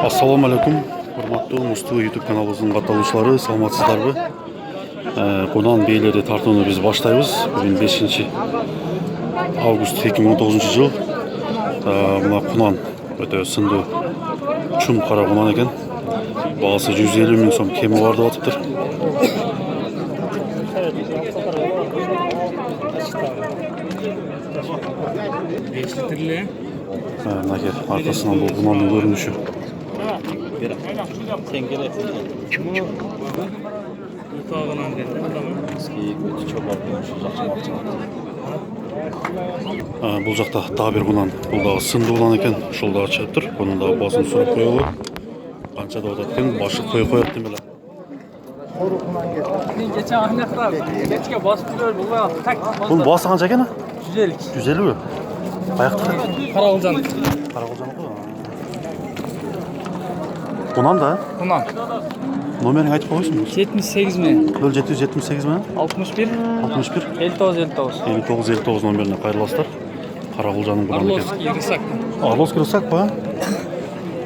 Ассаламу алейкум, урматтуу Мусту YouTube каналыбыздын катталуучулары, саламатсыздарбы? Кунан бийлери тартууну биз баштайбыз. Бүгүн 5 август 2019 жыл. Мына кунан өтө сындуу чум кара кунан экен. Баасы 150 миң сом кеми бар деп атыптыр. Мынакей аркасынан бул кунандын көрүнүшү. Бул жакта дагы бир кунан, бул дагы сындуу кунан экен. Ушул дагы чыгып тур. Бунун дагы баасын сурап коелу. Канча деп атат экен? Башы коюп дейм эле. Бунун баасы канча экен? 150. 150 бі? Аяқты? Карагылжан. Карагылжан ғой. Кунан да? Кунан. Номерин айтып коесуң? 78 мен. 0778 мен? 61. 61. 59. 59 номерине кайрыласыздар. Карагылжанын кунаны экен. Орловский рысак. Орловский рысак ба?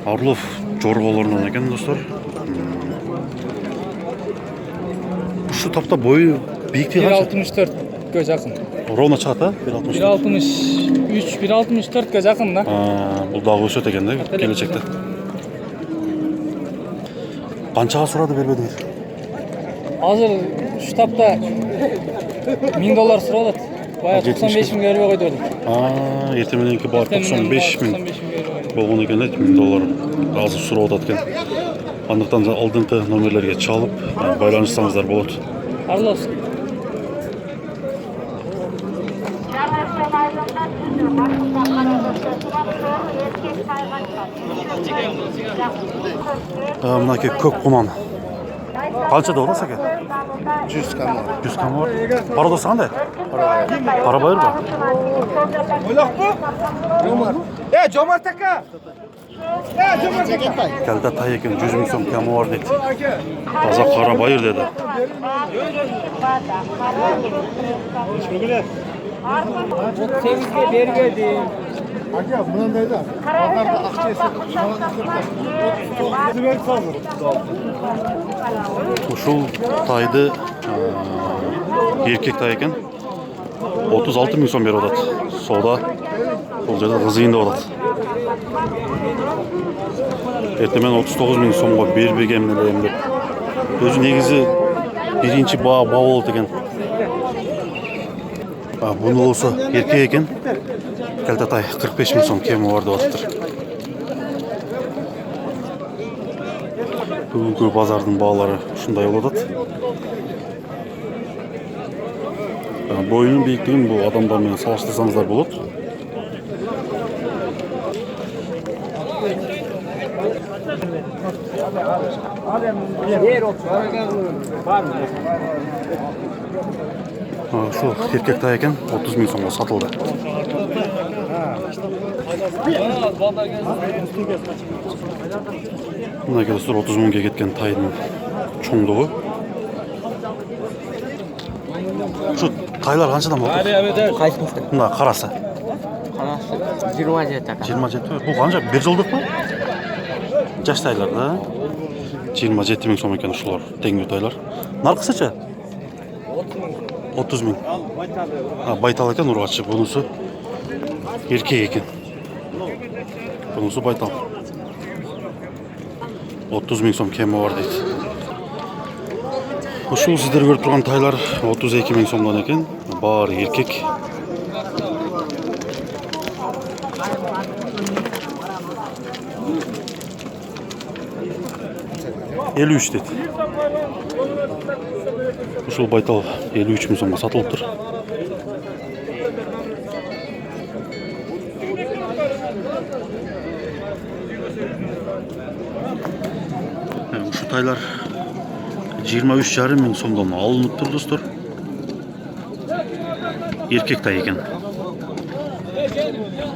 Орлов жорголорунан экен достор. Ушу тапта бою бийиктиги канча? 1.64 жакын. Ровно чыгат, а? 1.63, 1.64 жакын да. Бул дагы өсөт экен да келечекте. Канчага сурады бербедиңиз? Азыр штабта $1000 суралат. Бая 95 миңге бербей койду эле. Эртең мененки бар 95 миң болгон экен да, $1000 азыр сурап атат экен. Андыктан алдыңкы номерлерге чалып байланышсаңыздар болот. Орловский. Мынакей көк кунан. Канча деп атасыз экен? 100 кам бар. 100 кам бар. Пародасы кандай? Карабайыр ба? Жомарт ака. Жомарт ака. Келде тай экен, 100 миң сом камы бар дейт. Таза карабайыр деди. Теңизге бергеди. Ака, мынандай да. Базарда акча Ушул тайды эркек тай экен. 36 миң сом берип атат. Соода бул жерде кызыйын деп атат. Эртең менен 39 миң сомго бербегем элем деп. Өзү негизи биринчи баа болот экен. Буну болсо эркек экен. Келте тай 45 миң сом кеми бар деп атыптыр. Бүгүнкү базардын баалары ушундай болуп атат. Боюнун бийиктигин бул адамдар менен салыштырсаңыздар болот. Ушул эркек тай экен, 30 миң сомго сатылды. Мынакей достор 30 миңге кеткен тайдын чоңдугу. Şu taylar kançadan boldu? Кайсыңызды? Мына карасы. Карасы 27 ака. 27. Бул канча? 1 жылдык мı? Жаш тайлар да. 27 миң сом экен ушулар, теңдүү тайлар. Наркысыча? 30 миң. Байтал экен ургачы. Бунусу эркек экен. Бунусу байтал. 30 миң сом кеми бар дейт. Ушул сиздер көрүп турган тайлар 32 миң сомдон экен. Баары эркек. $53 дейт. Ушул байтал 53 миң сомго сатылыптыр. Ушул тайлар 23,5 миң сомдон алыныптыр достор. Эркек тай экен.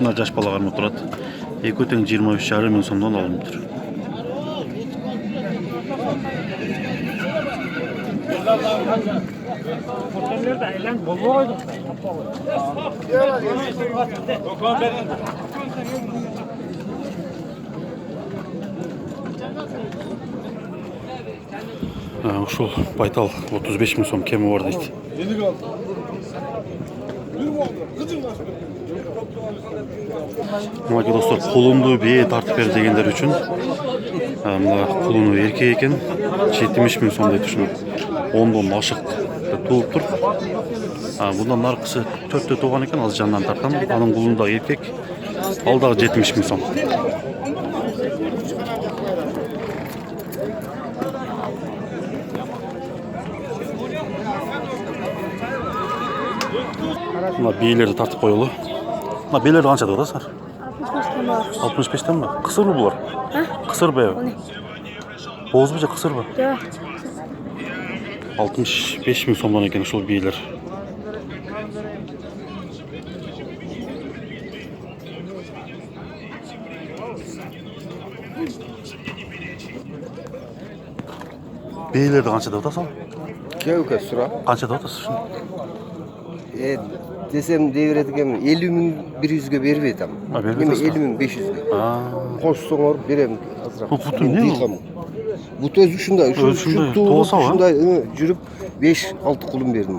Мына жаш бала кармап турат. Экөө тең 23,5 миң сомдон алыныптыр. Ушул байтал 35 миң сом кеми бар дейт. Мына достор, кулунду бие тартып бер дегендер үчүн мына кулуну эркек экен 70 миң сом дейт ушуну. 10дон ашык тууп тур. Bundan наркысы 4тө тууган экен, азыр жанынан тартам. Анын кулунда эркек. Ал дагы 70 миң сом. Мына биелерди тартып коелу. Мына биелерди канча деп атасыңар? 65тен ба? Кысырбы булар? Кысыр беби? Боозбу же кысырбы? Жок. 65 миң сомдон экен ушул биелер. Биелерди канча деп атасың? Кеуке сұра. Канча деп атасың ушуну? Desem devredikем 50 миң 100ге бербей там. Бербей Неме атасың? 50 миң 500ге. Кошсоңор берем азыраак. Бул бутун эмне? Бут өзү ушундай, Ушундай, тоосо ба? ушундай жүрүп 5-6 кулум бердим.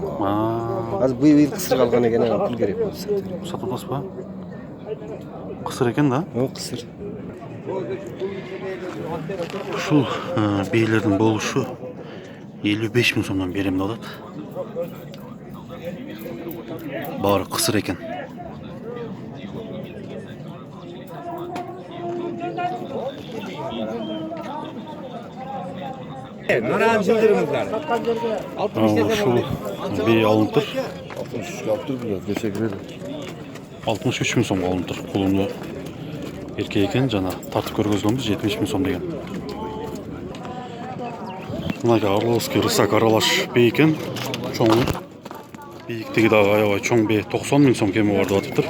Азыр быйыл кысыр калган экен, ага пул керек болсо. Сатып атасызбы? Кысыр экен да? Кысыр. Ушул биелердин болушу 55 миң сомдон берем деп атат. Баары кысыр экен. Наран жылдырыңыздар. Ушул бие алынып тур. 63 алып тур билет, teşekkür ederim. 63 миң сомго алынып тур. Кулуну эркек экен, жана тартып көргөзгөнбүз 70 миң сом деген. Мына Орловский рысак аралаш бие экен. Чоң. Бийиктиги дагы аябай чоң бие, 90 миң сом кеми бар деп атыптыр.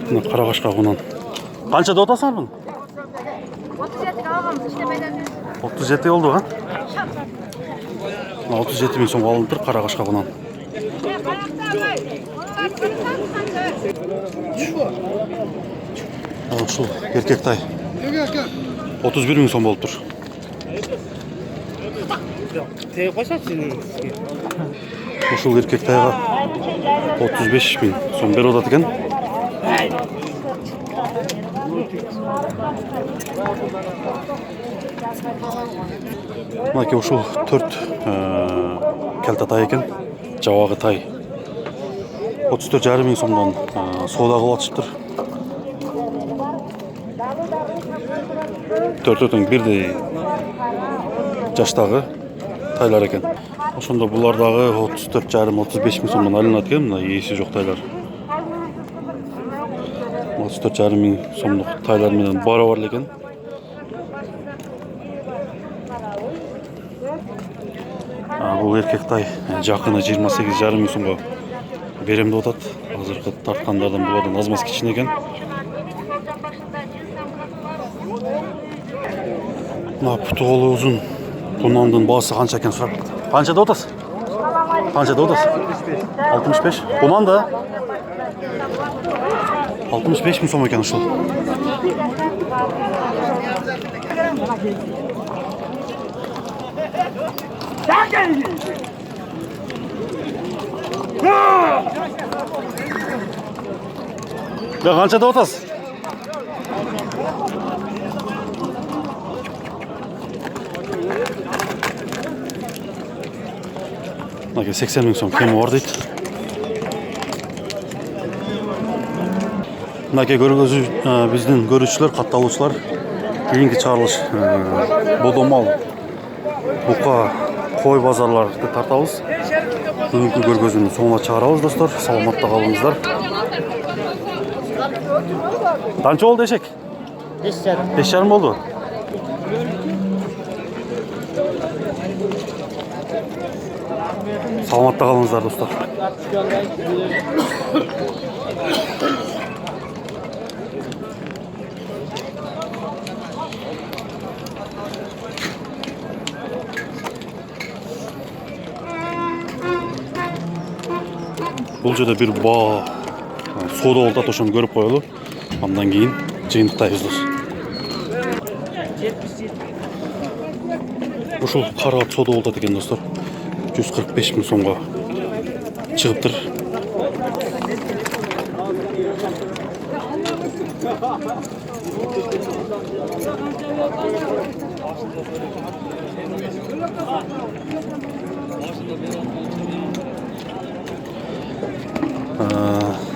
Мына карагашка кунан. Канча деп атасыңар буну? 37 алганбыз, иштемеден. 37 болду га? 37 миң сомго алынып тур карагашка кунан. Ушул эркек тай 31 миң сом болуп тур. Ушул эркек тайга 35 миң сом берип атат экен. Мына ушул 4 келте тай экен. Жабагы тай 34,5 миң сомдон соода кылып атышыптыр. Төртөтөн бирдей жаштагы тайлар экен. Ошондо булар дагы 34,5-35 миң сомдон алынат экен, мына ээси жок тайлар. 34,5 миң сомдук тайлар менен барабар экен. Бул эркек тай жакыны 28,5 миң сомго берем деп атат. Азыркы тарткандардан булардан аз маз кичине экен. Мына путу колу узун кунандын баасы канча экен сурап. Канча деп атасыз? Канча деп атасыз? 65. Кунан да 65 миң сом экен ушул. Ya kança da otas? Nake 80 ming so'm kemi bor deydi. Nake көргөзүү биздин көрүүчүлөр, катталуучулар кийинки чыгарылыш бодомал бука кой базарларды тартабыз. Бүгүнкү көргөзүүнүн соңуна чыгарабыз достор. Саламатта калыңыздар. Канча болду эшек? 5,5 болду. Саламатта калыңыздар достор. Бул жерде бир баа соода болуп атат, ошону көрүп коелу. Андан кийин жыйынтыктайбыз достор. Ушул карап соода болуп атат экен достор. 145 000 сомго чыгыптыр.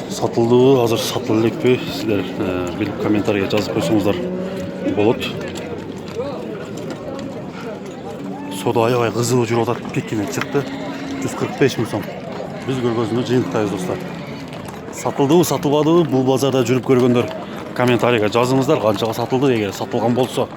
Сатылдыбы, азыр сатылып элекпи? Сиздер билип комментарийге жазып койсоңуздар болот. Соода аябай кызуу жүрүп атат, пикинен чыкты. 145 000 сом. Биз көргөзүндө жыйынтыктайбыз достор. Сатылдыбы, сатылбадыбы? Бул базарда жүрүп көргөндөр комментарийге жазыңыздар, канчага сатылды эгер сатылган болсо.